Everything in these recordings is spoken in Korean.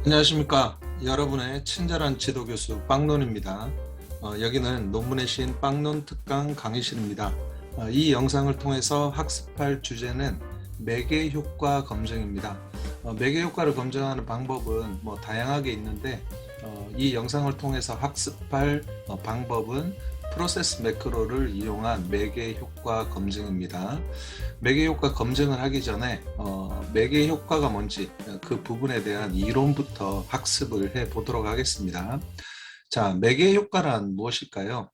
안녕하십니까. 여러분의 친절한 지도교수 빵론입니다. 여기는 논문의 신 빵론 특강 강의실입니다. 이 영상을 통해서 학습할 주제는 매개 효과 검증입니다. 매개 효과를 검증하는 방법은 다양하게 있는데 이 영상을 통해서 학습할 방법은 프로세스 매크로를 이용한 매개 효과 검증입니다. 매개 효과 검증을 하기 전에 매개 효과가 뭔지 그 부분에 대한 이론부터 학습을 해 보도록 하겠습니다. 자, 매개 효과란 무엇일까요?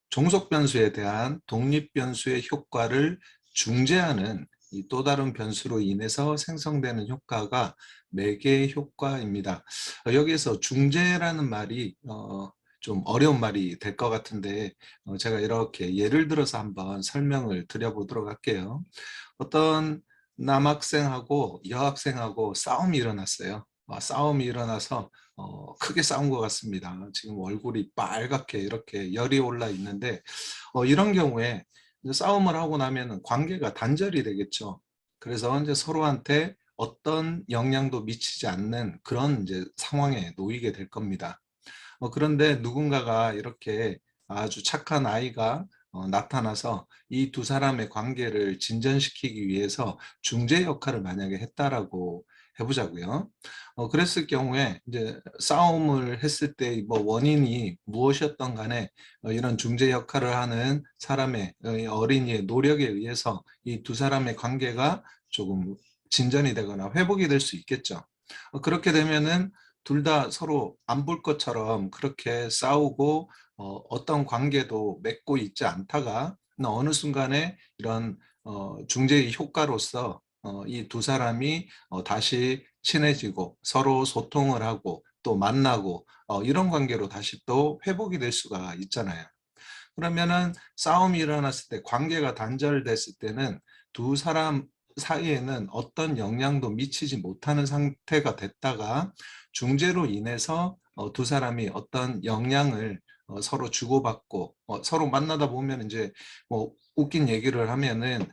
종속 변수에 대한 독립 변수의 효과를 중재하는 이 또 다른 변수로 인해서 생성되는 효과가 매개 효과입니다. 여기에서 중재라는 말이 좀 어려운 말이 될 것 같은데 제가 이렇게 예를 들어서 한번 설명을 드려보도록 할게요. 어떤 남학생하고 여학생하고 싸움이 일어났어요. 싸움이 일어나서 크게 싸운 것 같습니다. 지금 얼굴이 빨갛게 이렇게 열이 올라 있는데 이런 경우에 이제 싸움을 하고 나면은 관계가 단절이 되겠죠. 그래서 이제 서로한테 어떤 영향도 미치지 않는 그런 이제 상황에 놓이게 될 겁니다. 그런데 누군가가 이렇게 아주 착한 아이가 나타나서 이 두 사람의 관계를 진전시키기 위해서 중재 역할을 만약에 했다라고 해보자고요. 그랬을 경우에 이제 싸움을 했을 때 뭐 원인이 무엇이었던 간에 이런 중재 역할을 하는 사람의 어린이의 노력에 의해서 이 두 사람의 관계가 조금 진전이 되거나 회복이 될 수 있겠죠. 그렇게 되면은 둘 다 서로 안 볼 것처럼 그렇게 싸우고 어떤 관계도 맺고 있지 않다가 어느 순간에 이런 중재의 효과로서 이 두 사람이 다시 친해지고 서로 소통을 하고 또 만나고 이런 관계로 다시 또 회복이 될 수가 있잖아요. 그러면은 싸움이 일어났을 때 관계가 단절됐을 때는 두 사람 사이에는 어떤 영향도 미치지 못하는 상태가 됐다가 중재로 인해서 두 사람이 어떤 영향을 서로 주고받고 서로 만나다 보면 이제 뭐 웃긴 얘기를 하면은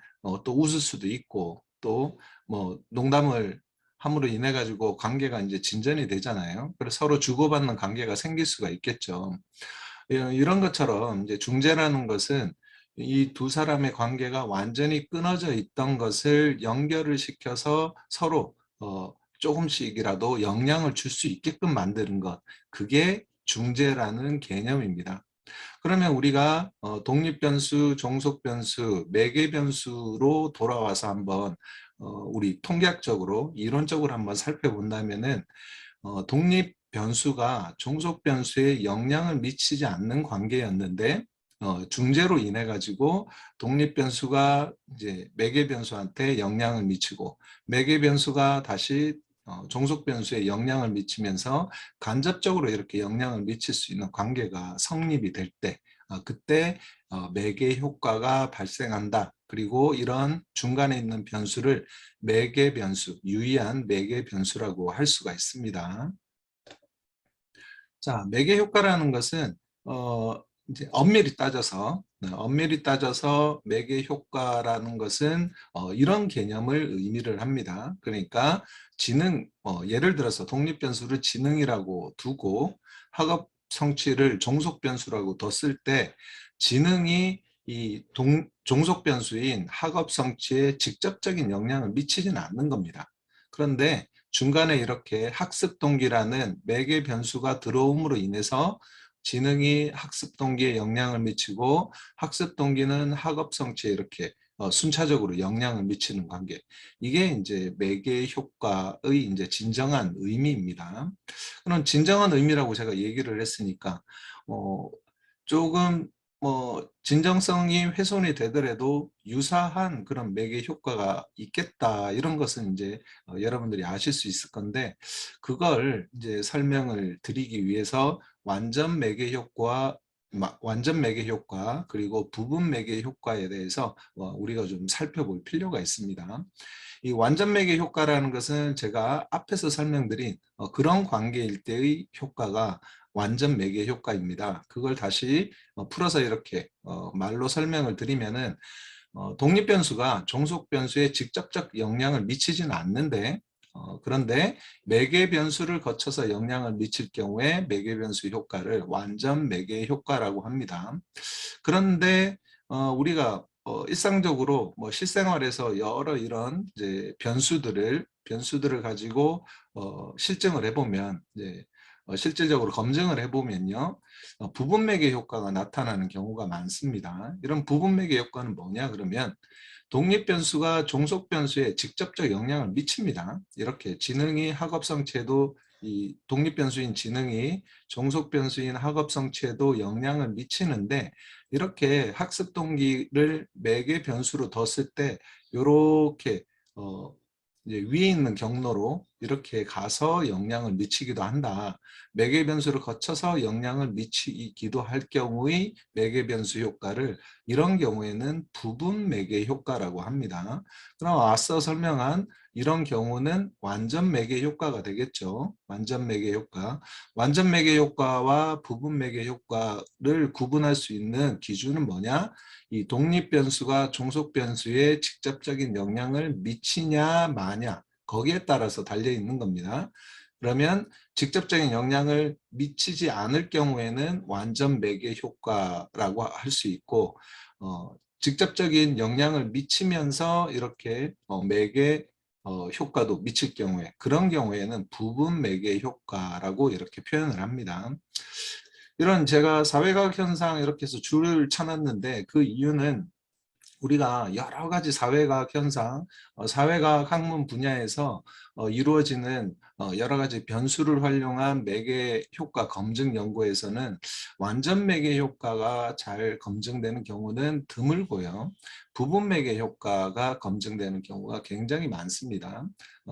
또 웃을 수도 있고 또 뭐 농담을 함으로 인해 가지고 관계가 이제 진전이 되잖아요. 그래서 서로 주고받는 관계가 생길 수가 있겠죠. 이런 것처럼 이제 중재라는 것은 이 두 사람의 관계가 완전히 끊어져 있던 것을 연결을 시켜서 서로 조금씩이라도 영향을 줄 수 있게끔 만드는 것, 그게 중재라는 개념입니다. 그러면 우리가 독립변수, 종속변수, 매개변수로 돌아와서 한번 우리 통계학적으로 이론적으로 한번 살펴본다면은 독립 변수가 종속 변수에 영향을 미치지 않는 관계였는데 중재로 인해 가지고 독립 변수가 이제 매개 변수한테 영향을 미치고 매개 변수가 다시 종속 변수에 영향을 미치면서 간접적으로 이렇게 영향을 미칠 수 있는 관계가 성립이 될 때 그때 매개 효과가 발생한다. 그리고 이런 중간에 있는 변수를 매개 변수, 유의한 매개 변수라고 할 수가 있습니다. 자, 매개 효과라는 것은 이제 엄밀히 따져서 매개 효과라는 것은 이런 개념을 의미를 합니다. 그러니까 지능, 예를 들어서 독립 변수를 지능이라고 두고 학업 성취를 종속 변수라고 뒀을 때 지능이 이 종속 변수인 학업 성취에 직접적인 영향을 미치지는 않는 겁니다. 그런데 중간에 이렇게 학습 동기라는 매개 변수가 들어옴으로 인해서 지능이 학습 동기에 영향을 미치고 학습 동기는 학업 성취에 이렇게 순차적으로 영향을 미치는 관계. 이게 이제 매개 효과의 이제 진정한 의미입니다. 그럼 진정한 의미라고 제가 얘기를 했으니까 어, 조금 진정성이 훼손이 되더라도 유사한 그런 매개 효과가 있겠다 이런 것은 이제 여러분들이 아실 수 있을 건데 그걸 이제 설명을 드리기 위해서 완전 매개 효과 그리고 부분 매개 효과에 대해서 우리가 좀 살펴볼 필요가 있습니다. 이 완전 매개 효과라는 것은 제가 앞에서 설명드린 그런 관계일 때의 효과가 완전 매개 효과입니다. 그걸 다시 풀어서 이렇게 말로 설명을 드리면은 독립 변수가 종속 변수에 직접적 영향을 미치지는 않는데 그런데 매개 변수를 거쳐서 영향을 미칠 경우에 매개 변수 효과를 완전 매개 효과라고 합니다. 그런데 우리가 일상적으로 뭐 실생활에서 여러 이런 이제 변수들을 가지고 실증을 해보면 이제 실질적으로 검증을 해보면요, 부분 매개 효과가 나타나는 경우가 많습니다. 이런 부분 매개 효과는 뭐냐 그러면 독립 변수가 종속 변수에 직접적 영향을 미칩니다. 이렇게 지능이 학업성취에도 이 독립 변수인 지능이 종속 변수인 학업성취에도 영향을 미치는데 이렇게 학습 동기를 매개 변수로 뒀을 때 이렇게 이제 위에 있는 경로로 이렇게 가서 영향을 미치기도 한다. 매개 변수를 거쳐서 영향을 미치기도 할 경우의 매개 변수 효과를 이런 경우에는 부분 매개 효과라고 합니다. 그럼 앞서 설명한 이런 경우는 완전 매개 효과가 되겠죠. 완전 매개 효과. 완전 매개 효과와 부분 매개 효과를 구분할 수 있는 기준은 뭐냐? 이 독립 변수가 종속 변수에 직접적인 영향을 미치냐 마냐 거기에 따라서 달려 있는 겁니다. 그러면 직접적인 영향을 미치지 않을 경우에는 완전 매개 효과라고 할 수 있고 직접적인 영향을 미치면서 이렇게 매개 효과도 미칠 경우에 그런 경우에는 부분 매개 효과라고 이렇게 표현을 합니다. 이런 제가 사회과학 현상 이렇게 해서 줄을 쳐놨는데 그 이유는 우리가 여러 가지 사회과학 현상, 사회과학 학문 분야에서 이루어지는 여러 가지 변수를 활용한 매개 효과 검증 연구에서는 완전 매개 효과가 잘 검증되는 경우는 드물고요. 부분 매개 효과가 검증되는 경우가 굉장히 많습니다.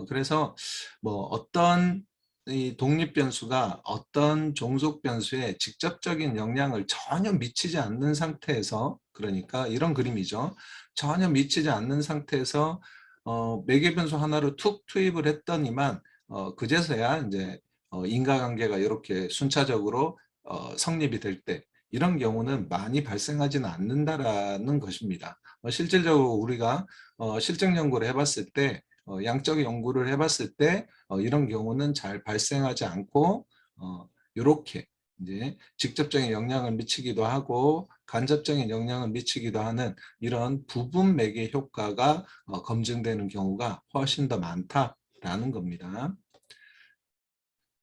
그래서 뭐 어떤 이 독립 변수가 어떤 종속 변수에 직접적인 영향을 전혀 미치지 않는 상태에서 그러니까 이런 그림이죠. 전혀 미치지 않는 상태에서 매개 변수 하나를 툭 투입을 했더니만 그제서야 이제 인과관계가 이렇게 순차적으로 성립이 될 때 이런 경우는 많이 발생하지는 않는다라는 것입니다. 실질적으로 우리가 실증 연구를 해봤을 때 양적 연구를 해봤을 때 이런 경우는 잘 발생하지 않고 이렇게 이제 직접적인 영향을 미치기도 하고 간접적인 영향을 미치기도 하는 이런 부분 매개 효과가 검증되는 경우가 훨씬 더 많다라는 겁니다.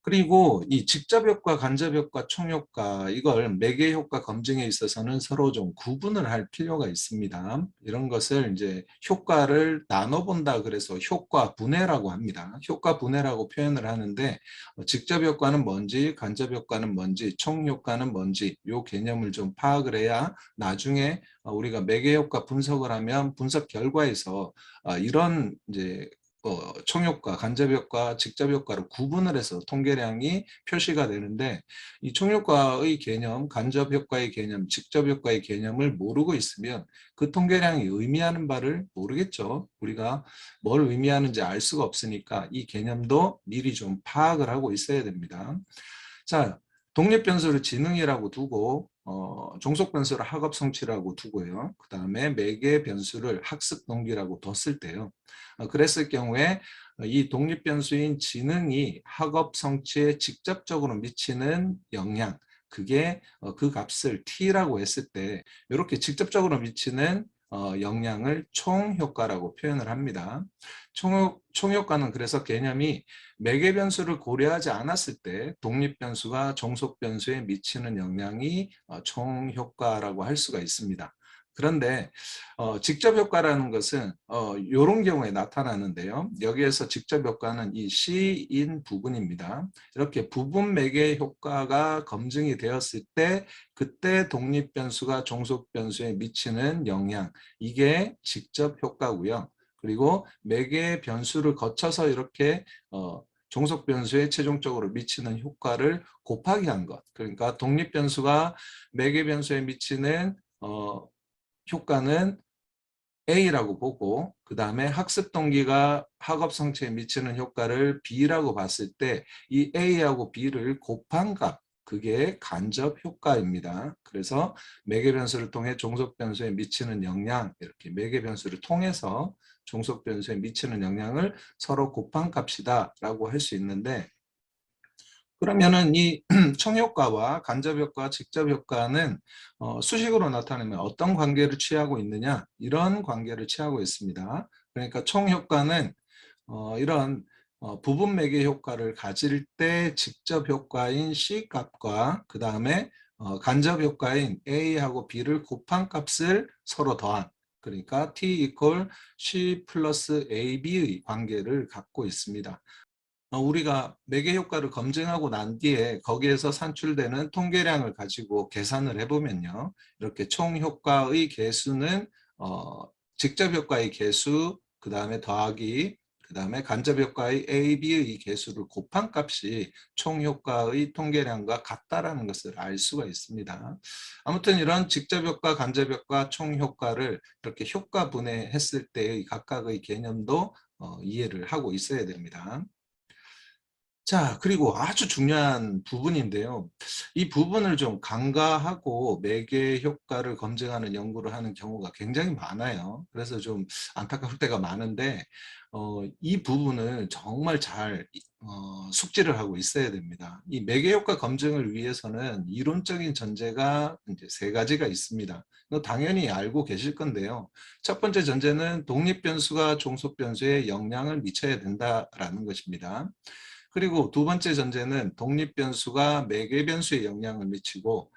그리고 이 직접 효과, 간접 효과, 총효과 이걸 매개 효과 검증에 있어서는 서로 좀 구분을 할 필요가 있습니다. 이런 것을 이제 효과를 나눠본다 그래서 효과 분해라고 합니다. 효과 분해라고 표현을 하는데 직접 효과는 뭔지, 간접 효과는 뭔지, 총효과는 뭔지 이 개념을 좀 파악을 해야 나중에 우리가 매개 효과 분석을 하면 분석 결과에서 이런 이제 총효과, 간접효과, 직접효과를 구분을 해서 통계량이 표시가 되는데 이 총효과의 개념, 간접효과의 개념, 직접효과의 개념을 모르고 있으면 그 통계량이 의미하는 바를 모르겠죠. 우리가 뭘 의미하는지 알 수가 없으니까 이 개념도 미리 좀 파악을 하고 있어야 됩니다. 자, 독립 변수를 지능이라고 두고 종속 변수를 학업 성취라고 두고요. 그 다음에 매개 변수를 학습 동기라고 뒀을 때요. 그랬을 경우에 이 독립 변수인 지능이 학업 성취에 직접적으로 미치는 영향, 그게 그 값을 t라고 했을 때 이렇게 직접적으로 미치는 영향을 총효과라고 표현을 합니다. 총효과는 그래서 개념이 매개 변수를 고려하지 않았을 때 독립 변수가 종속 변수에 미치는 영향이 총효과라고 할 수가 있습니다. 그런데 직접 효과라는 것은 이런 경우에 나타나는데요. 여기에서 직접 효과는 이 C인 부분입니다. 이렇게 부분 매개 효과가 검증이 되었을 때 그때 독립 변수가 종속 변수에 미치는 영향, 이게 직접 효과고요. 그리고 매개 변수를 거쳐서 이렇게 종속 변수에 최종적으로 미치는 효과를 곱하기 한 것. 그러니까 독립 변수가 매개 변수에 미치는 효과는 A라고 보고 그 다음에 학습 동기가 학업 성취에 미치는 효과를 B라고 봤을 때 이 A하고 B를 곱한 값, 그게 간접 효과입니다. 그래서 매개 변수를 통해 종속 변수에 미치는 영향, 이렇게 매개 변수를 통해서 종속 변수에 미치는 영향을 서로 곱한 값이다라고 할 수 있는데, 그러면은 이 총효과와 간접효과, 직접효과는 수식으로 나타내면 어떤 관계를 취하고 있느냐, 이런 관계를 취하고 있습니다. 그러니까 총효과는 이런 부분 매개 효과를 가질 때 직접 효과인 C 값과 그 다음에 간접 효과인 A하고 B를 곱한 값을 서로 더한, 그러니까 T equal C 플러스 AB의 관계를 갖고 있습니다. 우리가 매개 효과를 검증하고 난 뒤에 거기에서 산출되는 통계량을 가지고 계산을 해보면요, 이렇게 총 효과의 개수는 직접 효과의 개수, 그 다음에 더하기, 그 다음에 간접 효과의 A, B의 개수를 곱한 값이 총 효과의 통계량과 같다라는 것을 알 수가 있습니다. 아무튼 이런 직접 효과, 간접 효과, 총 효과를 이렇게 효과 분해했을 때의 각각의 개념도 이해를 하고 있어야 됩니다. 자, 그리고 아주 중요한 부분인데요. 이 부분을 좀 간과하고 매개 효과를 검증하는 연구를 하는 경우가 굉장히 많아요. 그래서 좀 안타까울 때가 많은데, 이 부분을 정말 잘 숙지를 하고 있어야 됩니다. 이 매개 효과 검증을 위해서는 이론적인 전제가 이제 세 가지가 있습니다. 이거 당연히 알고 계실 건데요. 첫 번째 전제는 독립 변수가 종속 변수에 영향을 미쳐야 된다라는 것입니다. 그리고 두 번째 전제는 독립 변수가 매개 변수에 영향을 미치고,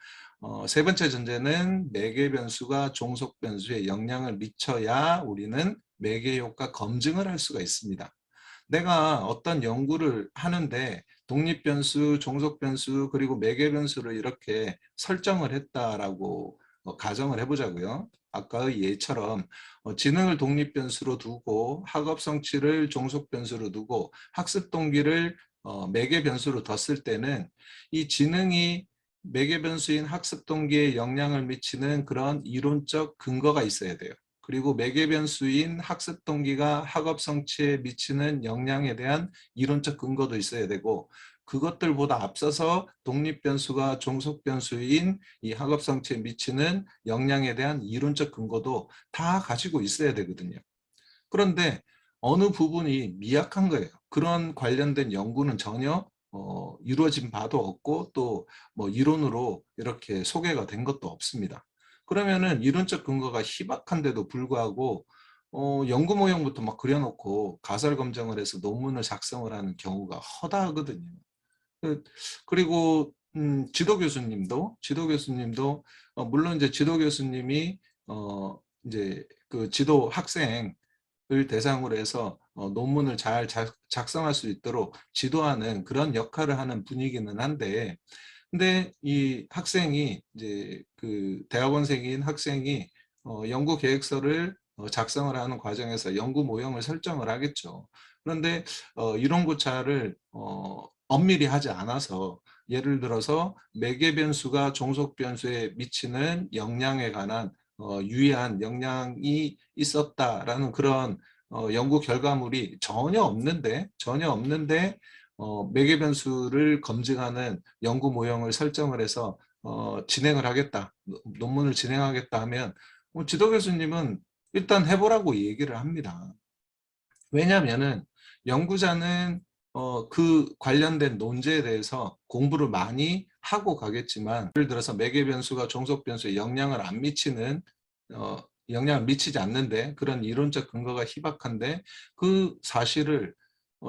세 번째 전제는 매개 변수가 종속 변수에 영향을 미쳐야 우리는 매개 효과 검증을 할 수가 있습니다. 내가 어떤 연구를 하는데 독립 변수, 종속 변수, 그리고 매개 변수를 이렇게 설정을 했다라고 가정을 해보자고요. 아까의 예처럼 지능을 독립 변수로 두고 학업 성취를 종속 변수로 두고 학습 동기를 매개 변수로 뒀을 때는 이 지능이 매개 변수인 학습 동기에 영향을 미치는 그런 이론적 근거가 있어야 돼요. 그리고 매개 변수인 학습 동기가 학업 성취에 미치는 영향에 대한 이론적 근거도 있어야 되고, 그것들보다 앞서서 독립 변수가 종속 변수인 이 학업 성취에 미치는 영향에 대한 이론적 근거도 다 가지고 있어야 되거든요. 그런데 어느 부분이 미약한 거예요. 그런 관련된 연구는 전혀 이루어진 바도 없고 또 뭐 이론으로 이렇게 소개가 된 것도 없습니다. 그러면은 이론적 근거가 희박한데도 불구하고 연구 모형부터 막 그려놓고 가설 검증을 해서 논문을 작성을 하는 경우가 허다하거든요. 그리고 지도 교수님도 물론 이제 지도 교수님이 이제 그 지도 학생을 대상으로 해서 논문을 잘 작성할 수 있도록 지도하는 그런 역할을 하는 분이기는 한데, 근데 이 학생이 이제 그 대학원생인 학생이 연구 계획서를 작성을 하는 과정에서 연구 모형을 설정을 하겠죠. 그런데 이론 고찰을 엄밀히 하지 않아서, 예를 들어서 매개 변수가 종속 변수에 미치는 영향에 관한 유의한 영향이 있었다라는 그런 연구 결과물이 전혀 없는데 매개 변수를 검증하는 연구 모형을 설정을 해서 진행을 하겠다, 논문을 진행하겠다 하면 지도 교수님은 일단 해보라고 얘기를 합니다. 왜냐하면은 연구자는 그 관련된 논제에 대해서 공부를 많이 하고 가겠지만, 예를 들어서 매개 변수가 종속 변수에 영향을 미치지 않는데 그런 이론적 근거가 희박한데, 그 사실을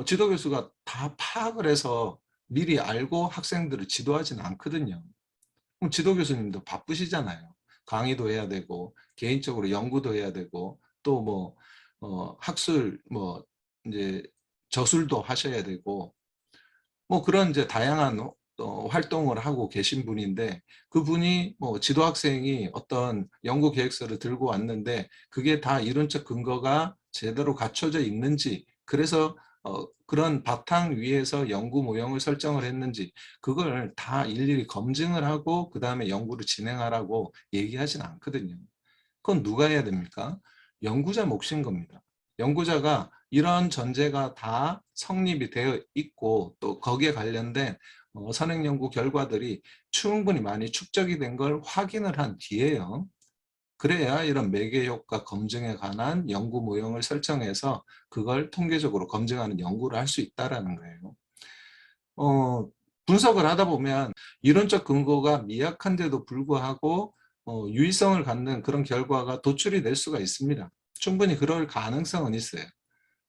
지도 교수가 다 파악을 해서 미리 알고 학생들을 지도하지는 않거든요. 그럼 지도 교수님도 바쁘시잖아요. 강의도 해야 되고 개인적으로 연구도 해야 되고 또 뭐 학술 뭐 이제 저술도 하셔야 되고 뭐 그런 이제 다양한 활동을 하고 계신 분인데, 그분이 뭐 지도 학생이 어떤 연구 계획서를 들고 왔는데 그게 다 이론적 근거가 제대로 갖춰져 있는지, 그래서 그런 바탕 위에서 연구 모형을 설정을 했는지, 그걸 다 일일이 검증을 하고 그 다음에 연구를 진행하라고 얘기하진 않거든요. 그건 누가 해야 됩니까? 연구자 몫인 겁니다. 연구자가 이런 전제가 다 성립이 되어 있고 또 거기에 관련된 선행 연구 결과들이 충분히 많이 축적이 된 걸 확인을 한 뒤에요, 그래야 이런 매개 효과 검증에 관한 연구 모형을 설정해서 그걸 통계적으로 검증하는 연구를 할 수 있다라는 거예요. 어, 분석을 하다 보면 이론적 근거가 미약한데도 불구하고 유의성을 갖는 그런 결과가 도출이 될 수가 있습니다. 충분히 그럴 가능성은 있어요.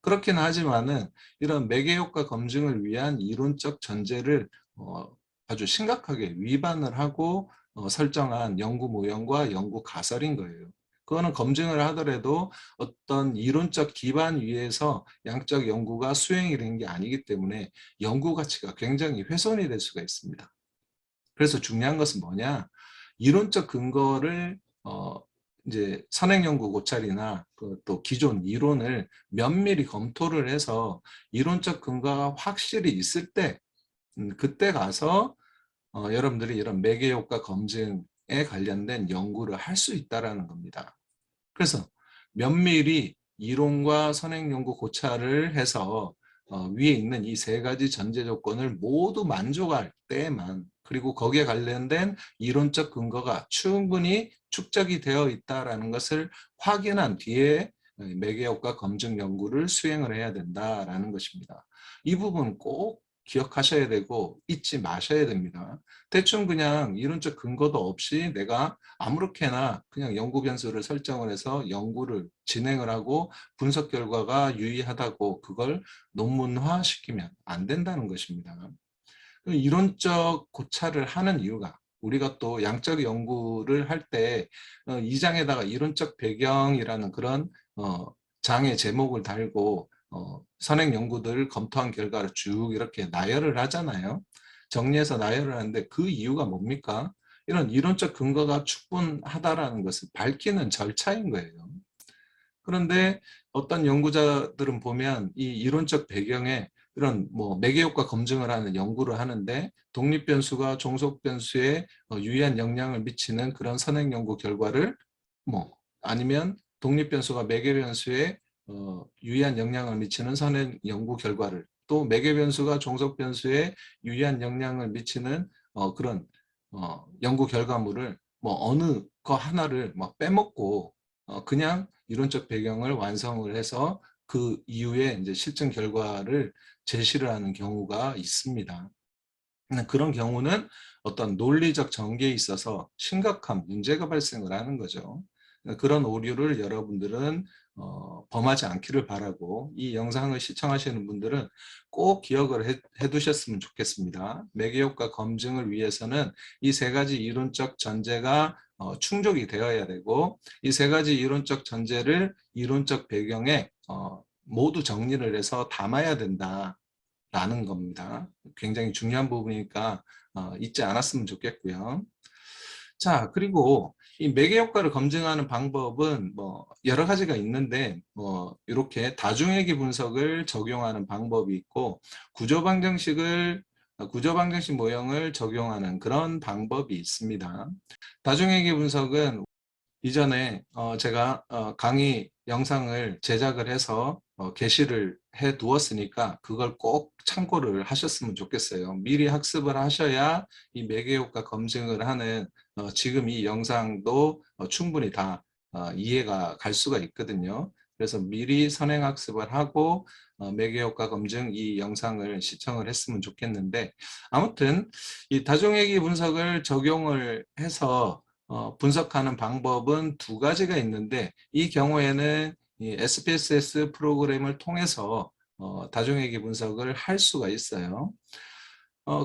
그렇긴 하지만은 이런 매개효과 검증을 위한 이론적 전제를 어, 아주 심각하게 위반을 하고 설정한 연구 모형과 연구 가설인 거예요. 그거는 검증을 하더라도 어떤 이론적 기반 위에서 양적 연구가 수행이 된 게 아니기 때문에 연구 가치가 굉장히 훼손이 될 수가 있습니다. 그래서 중요한 것은 뭐냐? 이론적 근거를 이제 선행연구 고찰이나 또 기존 이론을 면밀히 검토를 해서 이론적 근거가 확실히 있을 때 그때 가서 여러분들이 이런 매개효과 검증에 관련된 연구를 할 수 있다라는 겁니다. 그래서 면밀히 이론과 선행연구 고찰을 해서 위에 있는 이 세 가지 전제 조건을 모두 만족할 때만, 그리고 거기에 관련된 이론적 근거가 충분히 축적이 되어 있다는 것을 확인한 뒤에 매개효과 검증 연구를 수행을 해야 된다라는 것입니다. 이 부분 꼭 기억하셔야 되고 잊지 마셔야 됩니다. 대충 그냥 이론적 근거도 없이 내가 아무렇게나 그냥 연구 변수를 설정을 해서 연구를 진행을 하고 분석 결과가 유의하다고 그걸 논문화 시키면 안 된다는 것입니다. 이론적 고찰을 하는 이유가, 우리가 또 양적 연구를 할 때 이 장에다가 이론적 배경이라는 그런 장의 제목을 달고 선행 연구들을 검토한 결과를 쭉 이렇게 나열을 하잖아요. 정리해서 나열을 하는데 그 이유가 뭡니까? 이런 이론적 근거가 충분하다라는 것을 밝히는 절차인 거예요. 그런데 어떤 연구자들은 보면 이 이론적 배경에 이런 뭐 매개효과 검증을 하는 연구를 하는데 독립변수가 종속변수에 유의한 영향을 미치는 그런 선행 연구 결과를, 뭐 아니면 독립변수가 매개변수에 유의한 영향을 미치는 선행 연구 결과를, 또 매개변수가 종속변수에 유의한 영향을 미치는 그런 연구 결과물을 뭐 어느 거 하나를 막 빼먹고 그냥 이론적 배경을 완성을 해서 그 이후에 이제 실증 결과를 제시를 하는 경우가 있습니다. 그런 경우는 어떤 논리적 전개에 있어서 심각한 문제가 발생을 하는 거죠. 그런 오류를 여러분들은 범하지 않기를 바라고, 이 영상을 시청하시는 분들은 꼭 기억을 해두셨으면 좋겠습니다. 매개효과 검증을 위해서는 이 세 가지 이론적 전제가 충족이 되어야 되고, 이 세 가지 이론적 전제를 이론적 배경에 모두 정리를 해서 담아야 된다 라는 겁니다. 굉장히 중요한 부분이니까 잊지 않았으면 좋겠고요. 자, 그리고 이 매개 효과를 검증하는 방법은 뭐 여러 가지가 있는데, 뭐 이렇게 다중회귀 분석을 적용하는 방법이 있고, 구조 방정식 모형을 적용하는 그런 방법이 있습니다. 다중회귀 분석은 이전에 제가 강의 영상을 제작을 해서 게시를 해 두었으니까 그걸 꼭 참고를 하셨으면 좋겠어요. 미리 학습을 하셔야 이 매개효과 검증을 하는 지금 이 영상도 충분히 다 이해가 갈 수가 있거든요. 그래서 미리 선행학습을 하고 매개효과 검증 이 영상을 시청을 했으면 좋겠는데, 아무튼 이 다중회귀 분석을 적용을 해서 분석하는 방법은 두 가지가 있는데, 이 경우에는 이 SPSS 프로그램을 통해서 다중회귀 분석을 할 수가 있어요.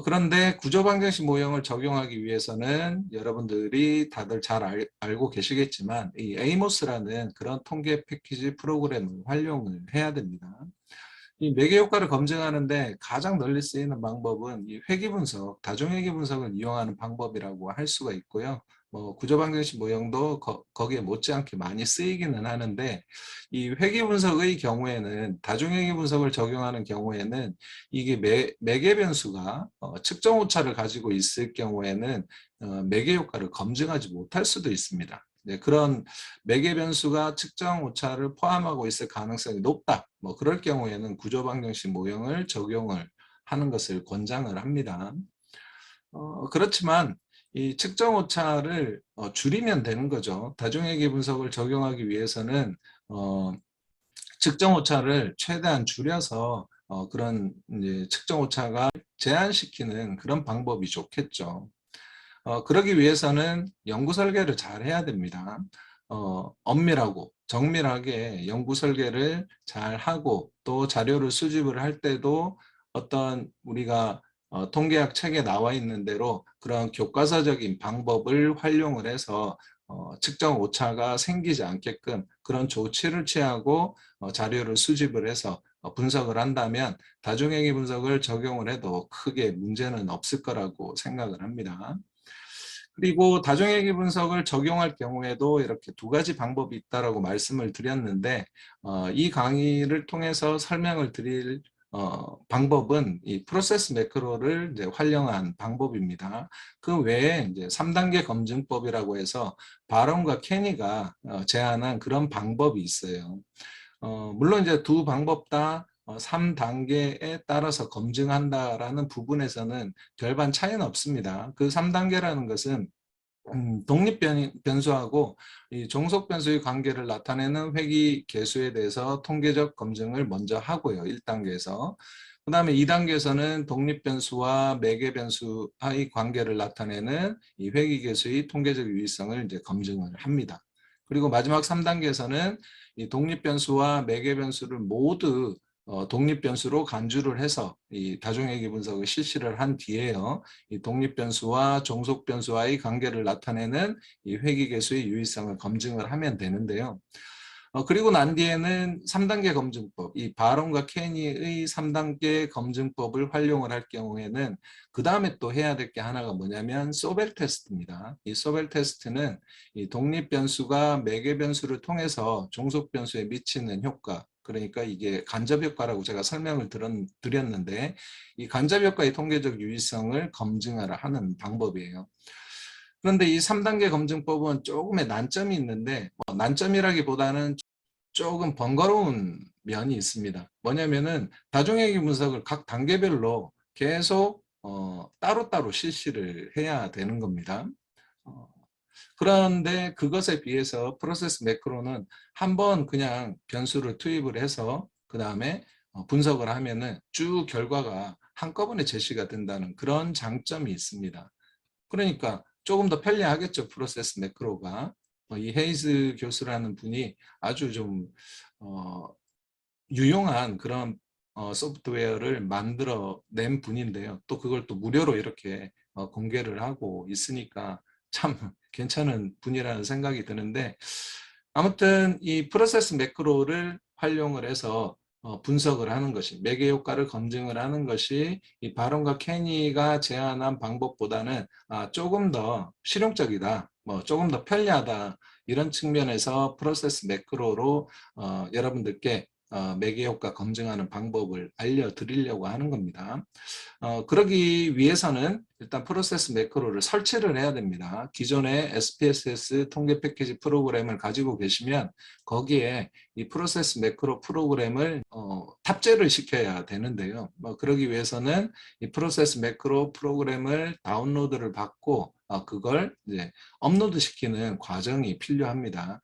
그런데 구조방정식 모형을 적용하기 위해서는 여러분들이 다들 잘 알고 계시겠지만 이 에이모스라는 그런 통계 패키지 프로그램을 활용을 해야 됩니다. 이 매개 효과를 검증하는데 가장 널리 쓰이는 방법은 이 회귀 분석, 다중회귀 분석을 이용하는 방법이라고 할 수가 있고요. 뭐 구조방정식 모형도 거기에 못지않게 많이 쓰이기는 하는데, 이 회귀 분석의 경우에는, 다중회귀 분석을 적용하는 경우에는 이게 매개 변수가 측정 오차를 가지고 있을 경우에는 매개 효과를 검증하지 못할 수도 있습니다. 네, 그런 매개 변수가 측정 오차를 포함하고 있을 가능성이 높다, 뭐 그럴 경우에는 구조방정식 모형을 적용을 하는 것을 권장을 합니다. 그렇지만 이 측정 오차를 줄이면 되는 거죠. 다중회계 분석을 적용하기 위해서는 측정 오차를 최대한 줄여서 그런 이제 측정 오차가 제한시키는 그런 방법이 좋겠죠. 그러기 위해서는 연구 설계를 잘 해야 됩니다. 엄밀하고 정밀하게 연구 설계를 잘 하고 또 자료를 수집을 할 때도 어떤 우리가 통계학 책에 나와 있는 대로 그런 교과서적인 방법을 활용을 해서 측정 오차가 생기지 않게끔 그런 조치를 취하고 자료를 수집을 해서 분석을 한다면 다중행위 분석을 적용을 해도 크게 문제는 없을 거라고 생각을 합니다. 그리고 다중회계 분석을 적용할 경우에도 이렇게 두 가지 방법이 있다라고 말씀을 드렸는데 이 강의를 통해서 설명을 드릴 방법은 이 프로세스 매크로를 이제 활용한 방법입니다. 그 외에 이제 3단계 검증법이라고 해서 바론과 케니가 제안한 그런 방법이 있어요. 물론 이제 두 방법 다 3단계에 따라서 검증한다라는 부분에서는 별반 차이는 없습니다. 그 3단계라는 것은 독립 변수하고 이 종속 변수의 관계를 나타내는 회귀 계수에 대해서 통계적 검증을 먼저 하고요. 1단계에서. 그 다음에 2단계에서는 독립 변수와 매개 변수의 관계를 나타내는 이 회귀 계수의 통계적 유의성을 이제 검증을 합니다. 그리고 마지막 3단계에서는 이 독립 변수와 매개 변수를 모두 독립 변수로 간주를 해서 이 다중회계 분석을 실시를 한 뒤에요. 이 독립 변수와 종속 변수와의 관계를 나타내는 이 회귀 계수의 유의성을 검증을 하면 되는데요. 그리고 난 뒤에는 3단계 검증법, 이 바론과 케니의 3단계 검증법을 활용을 할 경우에는 그 다음에 또 해야 될 게 하나가 뭐냐면 소벨 테스트입니다. 이 소벨 테스트는 이 독립 변수가 매개 변수를 통해서 종속 변수에 미치는 효과, 그러니까 이게 간접 효과라고 제가 설명을 드렸는데 이 간접 효과의 통계적 유의성을 검증하라 하는 방법이에요. 그런데 이 3단계 검증법은 조금의 난점이 있는데 난점이라기보다는 조금 번거로운 면이 있습니다. 뭐냐면은 다중회계 분석을 각 단계별로 계속 따로따로 실시를 해야 되는 겁니다. 그런데 그것에 비해서 프로세스 매크로는 한번 그냥 변수를 투입을 해서 그 다음에 분석을 하면은 쭉 결과가 한꺼번에 제시가 된다는 그런 장점이 있습니다. 그러니까 조금 더 편리하겠죠. 프로세스 매크로가. 이 헤이즈 교수라는 분이 아주 좀 유용한 그런 소프트웨어를 만들어낸 분인데요. 또 그걸 또 무료로 이렇게 공개를 하고 있으니까 참 괜찮은 분이라는 생각이 드는데 아무튼 이 프로세스 매크로를 활용을 해서 분석을 하는 것이 매개 효과를 검증을 하는 것이 이 바론과 케니가 제안한 방법보다는 조금 더 실용적이다, 조금 더 편리하다 이런 측면에서 프로세스 매크로로 여러분들께 매개 효과 검증하는 방법을 알려드리려고 하는 겁니다. 그러기 위해서는 일단 프로세스 매크로를 설치를 해야 됩니다. 기존의 SPSS 통계 패키지 프로그램을 가지고 계시면 거기에 이 프로세스 매크로 프로그램을 탑재를 시켜야 되는데요. 그러기 위해서는 이 프로세스 매크로 프로그램을 다운로드를 받고 그걸 이제 업로드 시키는 과정이 필요합니다.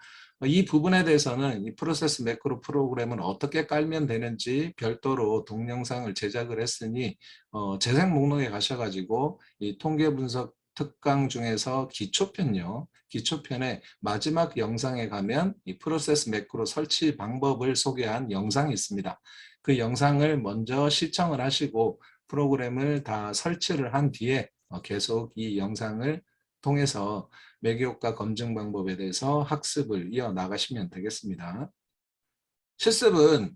이 부분에 대해서는 이 프로세스 매크로 프로그램을 어떻게 깔면 되는지 별도로 동영상을 제작을 했으니 재생 목록에 가셔가지고 이 통계 분석 특강 중에서 기초편요. 기초편의 마지막 영상에 가면 이 프로세스 매크로 설치 방법을 소개한 영상이 있습니다. 그 영상을 먼저 시청을 하시고 프로그램을 다 설치를 한 뒤에 계속 이 영상을 통해서 매개효과 검증 방법에 대해서 학습을 이어나가시면 되겠습니다. 실습은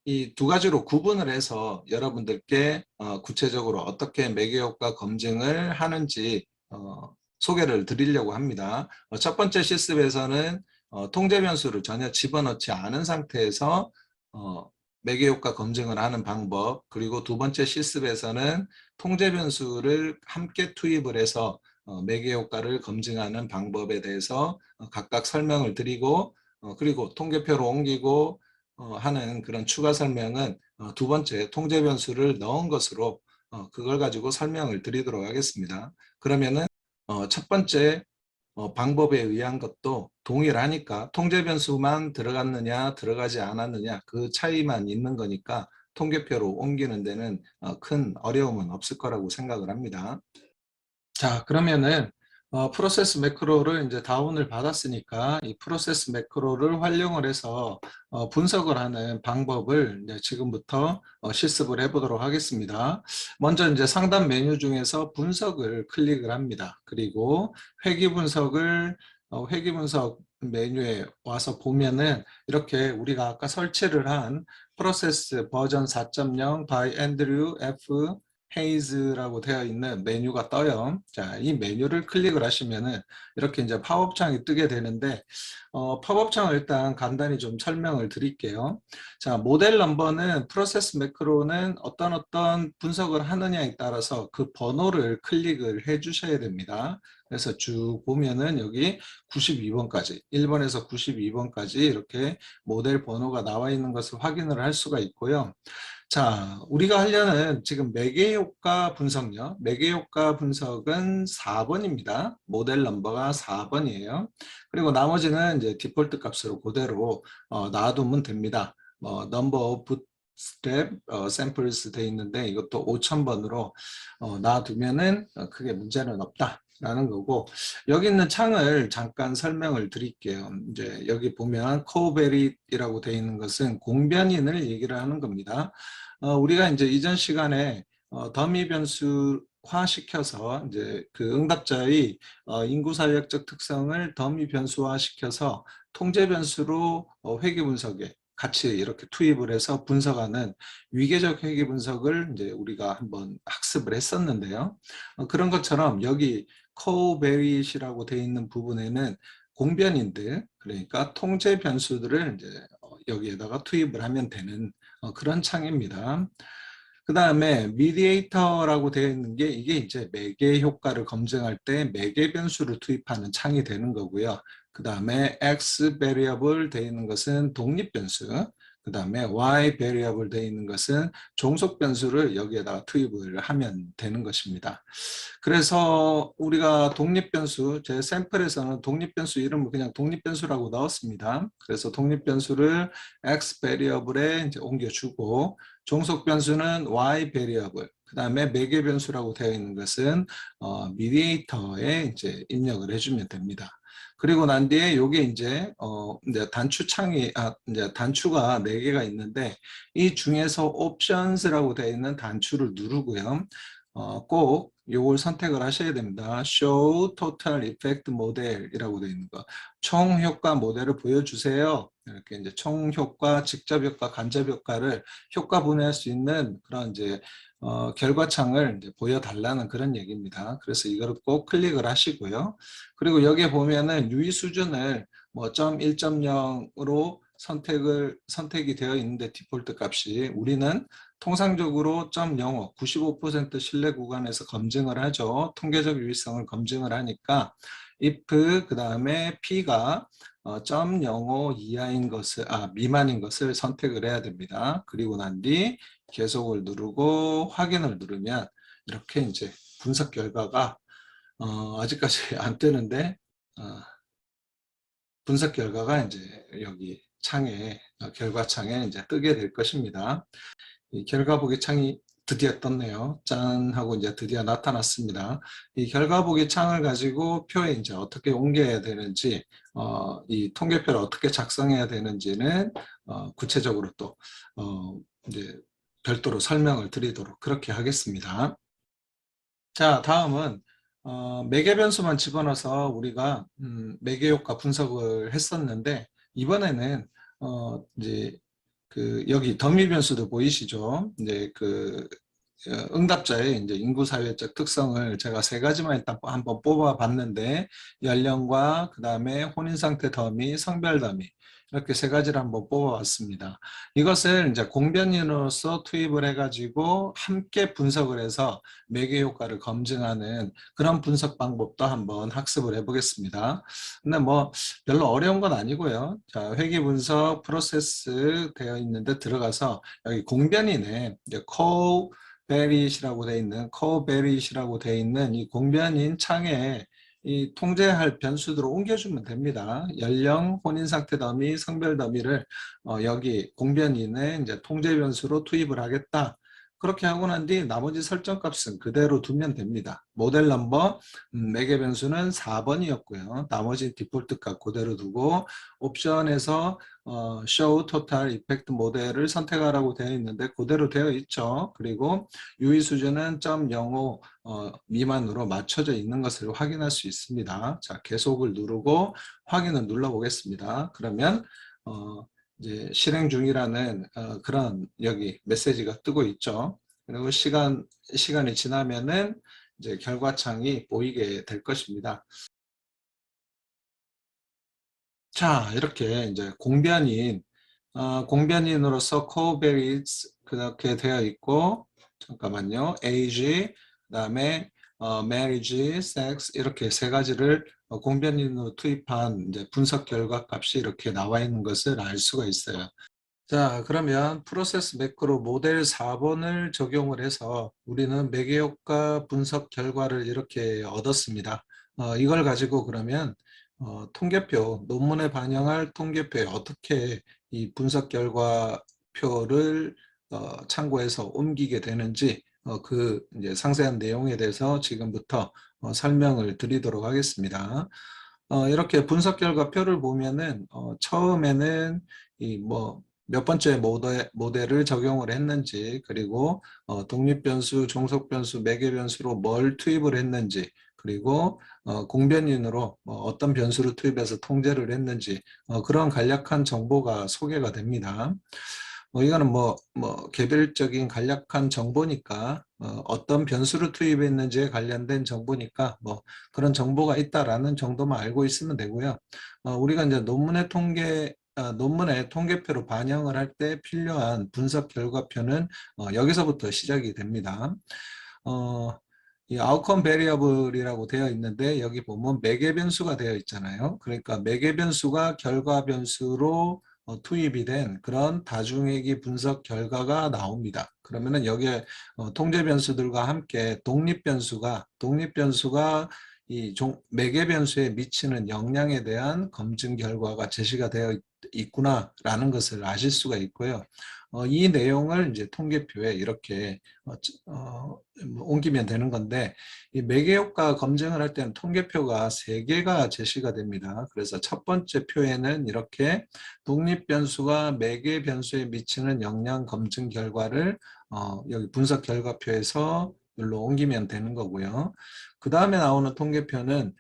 이 두 가지로 구분을 해서 여러분들께 구체적으로 어떻게 매개효과 검증을 하는지 소개를 드리려고 합니다. 첫 번째 실습에서는 통제 변수를 전혀 집어넣지 않은 상태에서 매개효과 검증을 하는 방법, 그리고 두 번째 실습에서는 통제 변수를 함께 투입을 해서 매개효과를 검증하는 방법에 대해서 각각 설명을 드리고 그리고 통계표로 옮기고 하는 그런 추가 설명은 두 번째 통제 변수를 넣은 것으로 그걸 가지고 설명을 드리도록 하겠습니다. 그러면은 첫 번째 방법에 의한 것도 동일하니까 통제 변수만 들어갔느냐 들어가지 않았느냐 그 차이만 있는 거니까 통계표로 옮기는 데는 큰 어려움은 없을 거라고 생각을 합니다. 자, 그러면은 프로세스 매크로를 이제 다운을 받았으니까 이 프로세스 매크로를 활용을 해서 분석을 하는 방법을 이제 지금부터 실습을 해보도록 하겠습니다. 먼저 이제 상단 메뉴 중에서 분석을 클릭을 합니다. 그리고 회귀 분석 메뉴에 와서 보면은 이렇게 우리가 아까 설치를 한 프로세스 버전 4.0 by Andrew F. 헤이즈라고 되어 있는 메뉴가 떠요. 자, 이 메뉴를 클릭을 하시면은 이렇게 이제 팝업 창이 뜨게 되는데, 팝업 창을 일단 간단히 좀 설명을 드릴게요. 자, 모델 넘버는 프로세스 매크로는 어떤 분석을 하느냐에 따라서 그 번호를 클릭을 해 주셔야 됩니다. 그래서 쭉 보면은 여기 92번까지, 1번에서 92번까지 이렇게 모델 번호가 나와 있는 것을 확인을 할 수가 있고요. 자, 우리가 하려는 지금 매개 효과 분석요. 매개 효과 분석은 4번입니다. 모델 넘버가 4번이에요. 그리고 나머지는 이제 디폴트 값으로 그대로 놔두면 됩니다. 넘버 오브 스텝 샘플스 돼 있는데 이것도 5000번으로 놔두면은 크게 문제는 없다. 라는 거고, 여기 있는 창을 잠깐 설명을 드릴게요. 이제 여기 보면 코베릿이라고 되어 있는 것은 공변인을 얘기를 하는 겁니다. 우리가 이제 이전 시간에 더미 변수화 시켜서 이제 그 응답자의 인구 사회학적 특성을 더미 변수화 시켜서 통제 변수로 회귀 분석에 같이 이렇게 투입을 해서 분석하는 위계적 회귀 분석을 이제 우리가 한번 학습을 했었는데요. 그런 것처럼 여기 코베릿이라고 되어 있는 부분에는 공변인들, 그러니까 통제 변수들을 이제 여기에다가 투입을 하면 되는 그런 창입니다. 그 다음에 미디에이터라고 되어 있는 게 이게 이제 매개 효과를 검증할 때 매개 변수를 투입하는 창이 되는 거고요. 그 다음에 X variable 되어 있는 것은 독립 변수, 그 다음에 Y variable 되어 있는 것은 종속 변수를 여기에다가 투입을 하면 되는 것입니다. 그래서 우리가 독립변수, 제 샘플에서는 독립변수 이름을 그냥 독립변수라고 넣었습니다. 그래서 독립변수를 X 베리어블에 이제 옮겨주고, 종속변수는 Y 베리어블, 그 다음에 매개변수라고 되어 있는 것은 미디에이터에 이제 입력을 해주면 됩니다. 그리고 난 뒤에 요게 이제 단추창이 이제 단추가 4개가 있는데 이 중에서 옵션스라고 되어 있는 단추를 누르고요. 꼭 요걸 선택을 하셔야 됩니다. Show Total Effect Model이라고 되어 있는 거. 총 효과 모델을 보여주세요. 이렇게 이제 총 효과, 직접 효과, 간접 효과를 효과 분해할 수 있는 그런 이제 결과창을 이제 보여달라는 그런 얘기입니다. 그래서 이거를 꼭 클릭을 하시고요. 그리고 여기에 보면은 유의 수준을 뭐 1.0으로 선택이 되어 있는데 디폴트 값이 우리는 통상적으로 0.05, 95% 신뢰 구간에서 검증을 하죠. 통계적 유의성을 검증을 하니까 if 그 다음에 p가 0.05 이하인 것을 미만인 것을 선택을 해야 됩니다. 그리고 난 뒤 계속을 누르고 확인을 누르면 이렇게 이제 분석 결과가 아직까지 안 뜨는데 분석 결과가 이제 여기 창에 결과창에 이제 뜨게 될 것입니다. 이 결과 보기 창이 드디어 떴네요. 짠 하고 이제 드디어 나타났습니다. 이 결과 보기 창을 가지고 표에 이제 어떻게 옮겨야 되는지, 이 통계표를 어떻게 작성해야 되는지는 구체적으로 또 이제 별도로 설명을 드리도록 그렇게 하겠습니다. 자, 다음은 매개 변수만 집어넣어서 우리가 매개 효과 분석을 했었는데 이번에는 이제 그 여기 더미 변수도 보이시죠? 이제 그 응답자의 이제 인구 사회적 특성을 제가 3가지만 일단 한번 뽑아 봤는데 연령과 그 다음에 혼인 상태 더미, 성별 더미 이렇게 3가지를 한번 뽑아 봤습니다. 이것을 이제 공변인으로서 투입을 해가지고 함께 분석을 해서 매개 효과를 검증하는 그런 분석 방법도 한번 학습을 해보겠습니다. 근데 뭐 별로 어려운 건 아니고요. 자, 회귀 분석 프로세스 되어 있는데 들어가서 여기 공변인에 이제 코베릿이라고 되어 있는 이 공변인 창에 이 통제할 변수들을 옮겨주면 됩니다. 연령, 혼인 상태 더미, 성별 더미를 여기 공변인의 이제 통제 변수로 투입을 하겠다. 그렇게 하고 난 뒤 나머지 설정 값은 그대로 두면 됩니다. 모델 넘버 매개 변수는 4번이었고요. 나머지 디폴트 값 그대로 두고 옵션에서 show total effect 모델을 선택하라고 되어 있는데 그대로 되어 있죠. 그리고 유의 수준은 0.05 미만으로 맞춰져 있는 것을 확인할 수 있습니다. 자, 계속을 누르고 확인을 눌러 보겠습니다. 그러면 이제 실행 중이라는 그런 여기 메시지가 뜨고 있죠. 그리고 시간이 지나면은 이제 결과창이 보이게 될 것입니다. 자, 이렇게 이제 공변인으로서 covaries 그렇게 되어 있고, 잠깐만요. age, 그다음에 marriage, sex 이렇게 세 가지를 공변인으로 투입한 이제 분석 결과 값이 이렇게 나와 있는 것을 알 수가 있어요. 자, 그러면 프로세스 매크로 모델 4번을 적용을 해서 우리는 매개효과 분석 결과를 이렇게 얻었습니다. 이걸 가지고 그러면 통계표, 논문에 반영할 통계표에 어떻게 이 분석 결과표를 참고해서 옮기게 되는지 그 이제 상세한 내용에 대해서 지금부터 설명을 드리도록 하겠습니다. 이렇게 분석 결과표를 보면은 처음에는 이 뭐 몇 번째 모델을 적용을 했는지, 그리고 독립변수, 종속변수, 매개변수로 뭘 투입을 했는지, 그리고 공변인으로 어떤 변수를 투입해서 통제를 했는지 그런 간략한 정보가 소개가 됩니다. 이거는 개별적인 간략한 정보니까 어떤 변수를 투입했는지에 관련된 정보니까 그런 정보가 있다라는 정도만 알고 있으면 되고요. 우리가 이제 논문의 통계표로 반영을 할 때 필요한 분석 결과표는 여기서부터 시작이 됩니다. 이 아웃컴 베리어블이라고 되어 있는데 여기 보면 매개 변수가 되어 있잖아요. 그러니까 매개 변수가 결과 변수로 투입이 된 그런 다중회귀 분석 결과가 나옵니다. 그러면은 여기에 통제 변수들과 함께 독립 변수가 이 매개 변수에 미치는 영향에 대한 검증 결과가 제시가 되어 있구나라는 것을 아실 수가 있고요. 이 내용을 이제 통계표에 이렇게 옮기면 되는 건데, 이 매개효과 검증을 할 때는 통계표가 3개가 제시가 됩니다. 그래서 첫 번째 표에는 이렇게 독립변수가 매개 변수에 미치는 영향 검증 결과를 여기 분석 결과표에서 여기로 옮기면 되는 거고요. 그 다음에 나오는 통계표는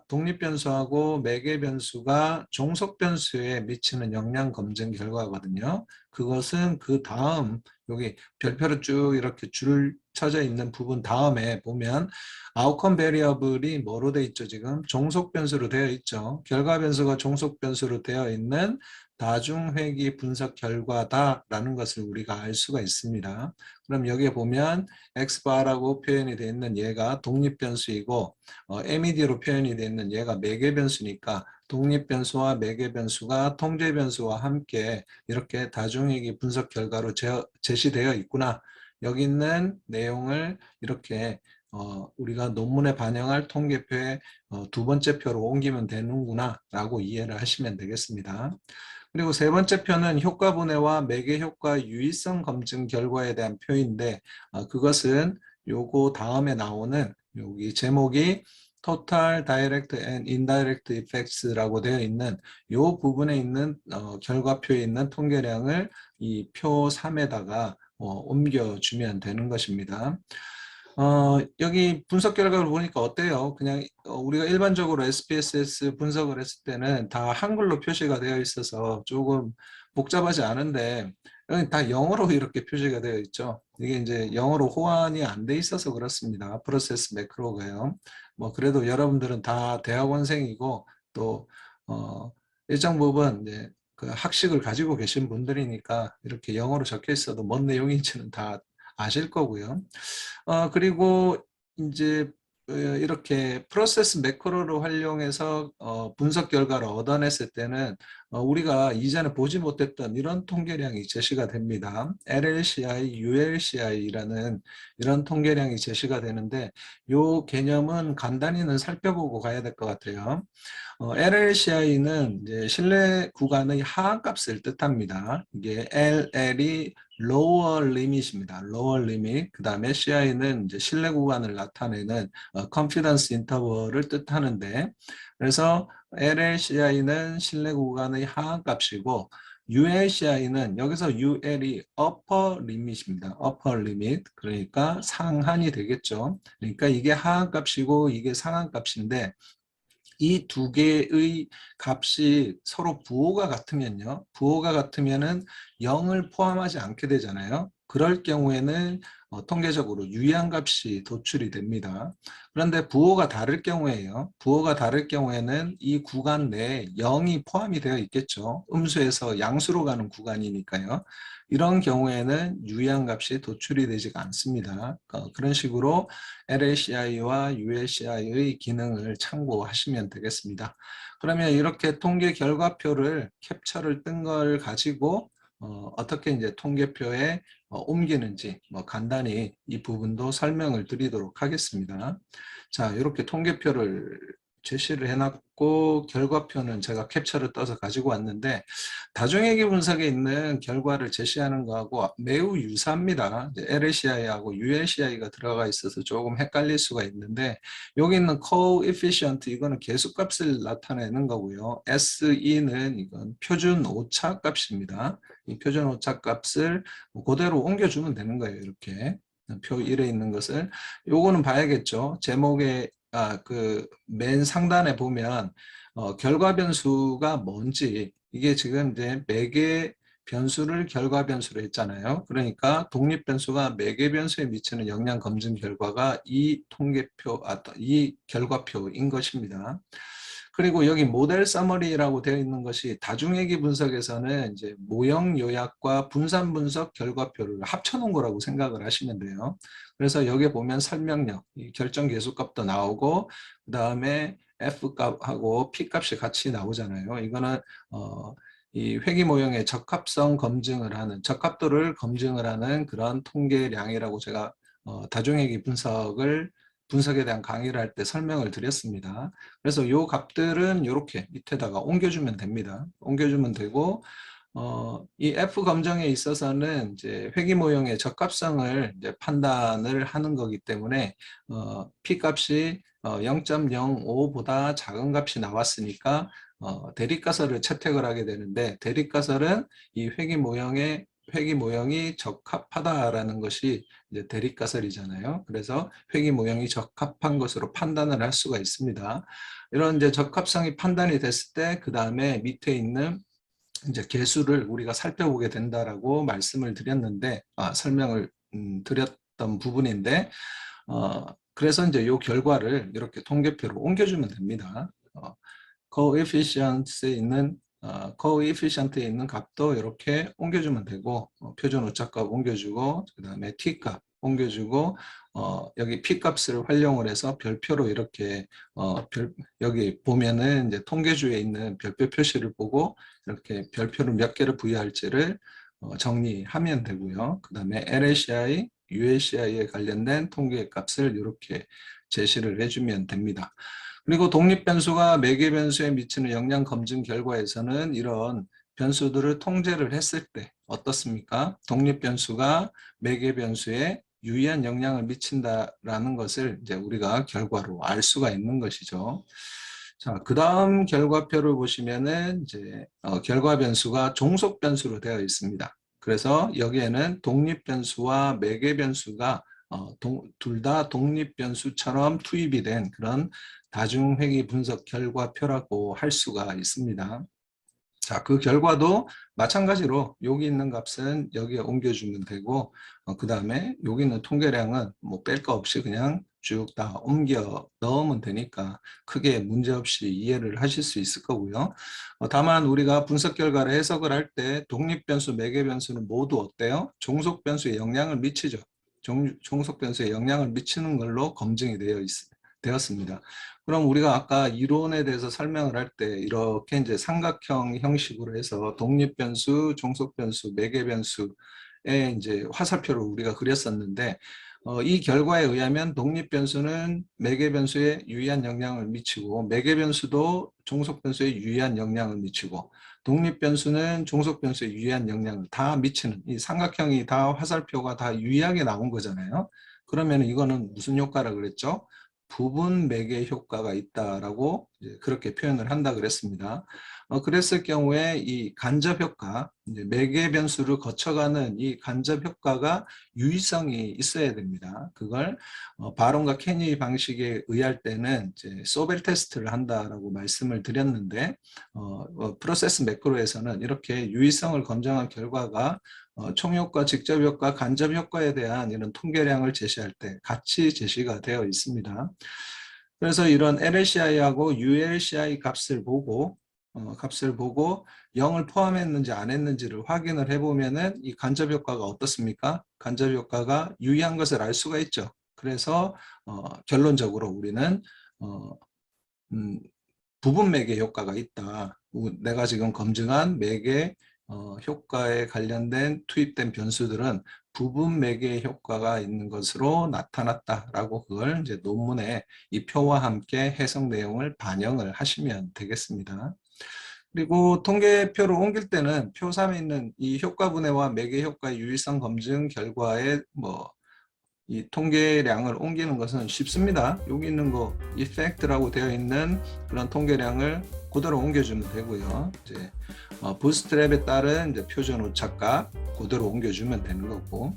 독립변수하고 매개변수가 종속변수에 미치는 영향 검증 결과거든요. 그것은 그 다음 여기 별표로 쭉 이렇게 줄 쳐져 있는 부분 다음에 보면 아웃컴 베리어블이 뭐로 되어 있죠? 지금 종속변수로 되어 있죠. 결과변수가 종속변수로 되어 있는 다중회귀 분석 결과다라는 것을 우리가 알 수가 있습니다. 그럼 여기에 보면 X바라고 표현이 되어 있는 얘가 독립변수이고 MED로 표현이 되어 있는 얘가 매개변수니까 독립변수와 매개변수가 통제변수와 함께 이렇게 다중회귀 분석 결과로 제시되어 있구나. 여기 있는 내용을 이렇게 우리가 논문에 반영할 통계표에 두 번째 표로 옮기면 되는구나 라고 이해를 하시면 되겠습니다. 그리고 세 번째 표는 효과분해와 매개효과 유의성 검증 결과에 대한 표인데 그것은 요거 다음에 나오는 여기 제목이 Total Direct and Indirect Effects라고 되어 있는 요 부분에 있는 결과표에 있는 통계량을 이 표 3에다가 옮겨주면 되는 것입니다. 여기 분석 결과를 보니까 어때요? 그냥 우리가 일반적으로 SPSS 분석을 했을 때는 다 한글로 표시가 되어 있어서 조금 복잡하지 않은데 여기 다 영어로 이렇게 표시가 되어 있죠. 이게 이제 영어로 호환이 안 돼 있어서 그렇습니다. 프로세스 매크로가요. 그래도 여러분들은 다 대학원생이고 또 일정 부분 이제 그 학식을 가지고 계신 분들이니까 이렇게 영어로 적혀 있어도 뭔 내용인지는 다 아실 거고요. 그리고 이제 이렇게 프로세스 매크로를 활용해서 분석 결과를 얻어냈을 때는 우리가 이전에 보지 못했던 이런 통계량이 제시가 됩니다. LLCI, ULCI라는 이런 통계량이 제시가 되는데 이 개념은 간단히는 살펴보고 가야 될 것 같아요. LLCI는 이제 실내 구간의 하한값을 뜻합니다. 이게 LL이 lower limit입니다. lower limit. 그 다음에 CI는 이제 실내 구간을 나타내는 confidence interval을 뜻하는데, 그래서 LLCI는 실내 구간의 하한값이고, ULCI는 여기서 UL이 upper limit입니다. upper limit. 그러니까 상한이 되겠죠. 그러니까 이게 하한값이고 이게 상한값인데, 이 두 개의 값이 서로 부호가 같으면요. 부호가 같으면은 0을 포함하지 않게 되잖아요. 그럴 경우에는 통계적으로 유의한값이 도출이 됩니다. 그런데 부호가 다를 경우에요. 부호가 다를 경우에는 이 구간 내에 0이 포함이 되어 있겠죠. 음수에서 양수로 가는 구간이니까요. 이런 경우에는 유의한값이 도출이 되지가 않습니다. 그런 식으로 LLCI와 ULCI의 기능을 참고하시면 되겠습니다. 그러면 이렇게 통계 결과표를 캡처를 뜬 걸 가지고 어떻게 이제 통계표에 옮기는지 간단히 이 부분도 설명을 드리도록 하겠습니다. 자, 이렇게 통계표를 제시를 해놨고 결과표는 제가 캡처를 떠서 가지고 왔는데 다중회계 분석에 있는 결과를 제시하는 거하고 매우 유사합니다. LLCI하고 ULCI가 들어가 있어서 조금 헷갈릴 수가 있는데 여기 있는 coefficient 이거는 계수값을 나타내는 거고요. SE는 이건 표준 오차 값입니다. 이 표준 오차 값을 그대로 옮겨주면 되는 거예요. 이렇게 표 1에 있는 것을 요거는 봐야겠죠. 제목에 그 맨 상단에 보면 결과 변수가 뭔지 이게 지금 이제 매개 변수를 결과 변수로 했잖아요. 그러니까 독립 변수가 매개 변수에 미치는 영향 검증 결과가 이 통계표, 이 결과표인 것입니다. 그리고 여기 모델 서머리라고 되어 있는 것이 다중회계 분석에서는 이제 모형 요약과 분산 분석 결과표를 합쳐놓은 거라고 생각을 하시면 돼요. 그래서 여기 보면 설명력, 결정 계수값도 나오고 그 다음에 F값하고 P값이 같이 나오잖아요. 이거는 이 회계 모형의 적합성 검증을 하는, 적합도를 검증을 하는 그런 통계량이라고 제가 다중회계 분석에 대한 강의를 할 때 설명을 드렸습니다. 그래서 이 값들은 이렇게 밑에다가 옮겨주면 됩니다. 옮겨주면 되고 이 F 검정에 있어서는 이제 회계 모형의 적합성을 이제 판단을 하는 거기 때문에 P 값이 0.05보다 작은 값이 나왔으니까 대립가설을 채택을 하게 되는데 대립가설은 이 회계 모형이 적합하다라는 것이 이제 대립가설이잖아요. 그래서 회계 모형이 적합한 것으로 판단을 할 수가 있습니다. 이런 이제 적합성이 판단이 됐을 때 그 다음에 밑에 있는 이제 개수를 우리가 살펴보게 된다라고 말씀을 드렸는데 설명을 드렸던 부분인데 그래서 이제 이 결과를 이렇게 통계표로 옮겨주면 됩니다. coefficient에 있는 값도 이렇게 옮겨주면 되고 표준 오차값 옮겨주고 그 다음에 t값 옮겨주고 여기 p값을 활용을 해서 별표로 이렇게 여기 보면은 이제 통계주에 있는 별표 표시를 보고 이렇게 별표를 몇 개를 부여할지를 정리하면 되고요. 그 다음에 LLCI, ULCI에 관련된 통계 값을 이렇게 제시를 해주면 됩니다. 그리고 독립 변수가 매개 변수에 미치는 영향 검증 결과에서는 이런 변수들을 통제를 했을 때 어떻습니까? 독립 변수가 매개 변수에 유의한 영향을 미친다라는 것을 이제 우리가 결과로 알 수가 있는 것이죠. 자, 그 다음 결과표를 보시면은 이제 결과 변수가 종속 변수로 되어 있습니다. 그래서 여기에는 독립 변수와 매개 변수가 둘 다 독립 변수처럼 투입이 된 그런 다중회계 분석 결과표라고 할 수가 있습니다. 자, 그 결과도 마찬가지로 여기 있는 값은 여기에 옮겨주면 되고 그 다음에 여기 있는 통계량은 뭐 뺄 거 없이 그냥 쭉 다 옮겨 넣으면 되니까 크게 문제없이 이해를 하실 수 있을 거고요. 다만 우리가 분석 결과를 해석을 할 때 독립변수, 매개변수는 모두 어때요? 종속변수에 영향을 미치죠. 종속변수에 영향을 미치는 걸로 검증이 되어 되었습니다. 그럼 우리가 아까 이론에 대해서 설명을 할 때 이렇게 이제 삼각형 형식으로 해서 독립변수, 종속변수, 매개변수의 이제 화살표를 우리가 그렸었는데 이 결과에 의하면 독립변수는 매개변수에 유의한 영향을 미치고 매개변수도 종속변수에 유의한 영향을 미치고 독립변수는 종속변수에 유의한 영향을 다 미치는 이 삼각형이 다 화살표가 다 유의하게 나온 거잖아요. 그러면 이거는 무슨 효과라 그랬죠? 부분 매개 효과가 있다라고 그렇게 표현을 한다 그랬습니다. 그랬을 경우에 이 간접 효과, 매개 변수를 거쳐가는 이 간접 효과가 유의성이 있어야 됩니다. 그걸 바론과 케니 방식에 의할 때는 이제 소벨 테스트를 한다라고 말씀을 드렸는데 프로세스 매크로에서는 이렇게 유의성을 검증한 결과가 총효과, 직접효과, 간접효과에 대한 이런 통계량을 제시할 때 같이 제시가 되어 있습니다. 그래서 이런 LLCI하고 ULCI 값을 보고 0을 포함했는지 안 했는지를 확인을 해보면은 이 간접효과가 어떻습니까? 간접효과가 유의한 것을 알 수가 있죠. 그래서 결론적으로 우리는 부분 매개 효과가 있다. 내가 지금 검증한 매개 효과에 관련된 투입된 변수들은 부분 매개 효과가 있는 것으로 나타났다라고 그걸 이제 논문에 이 표와 함께 해석 내용을 반영을 하시면 되겠습니다. 그리고 통계표를 옮길 때는 표 3에 있는 이 효과 분해와 매개 효과의 유의성 검증 결과에 이 통계량을 옮기는 것은 쉽습니다. 여기 있는 거 effect라고 되어 있는 그런 통계량을 그대로 옮겨주면 되고요. 이제 부스트랩에 따른 이제 표준 오차값 그대로 옮겨주면 되는 거고,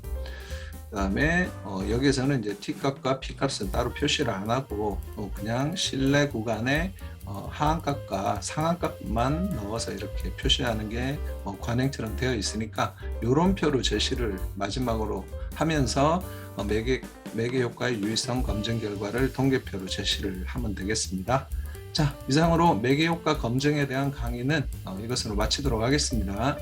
그다음에 여기서는 이제 t값과 p값은 따로 표시를 안 하고 그냥 실내 구간에 하한값과 상한값만 넣어서 이렇게 표시하는 게 관행처럼 되어 있으니까 이런 표로 제시를 마지막으로 하면서 매개 효과의 유의성 검증 결과를 통계표로 제시를 하면 되겠습니다. 자, 이상으로 매개 효과 검증에 대한 강의는 이것으로 마치도록 하겠습니다.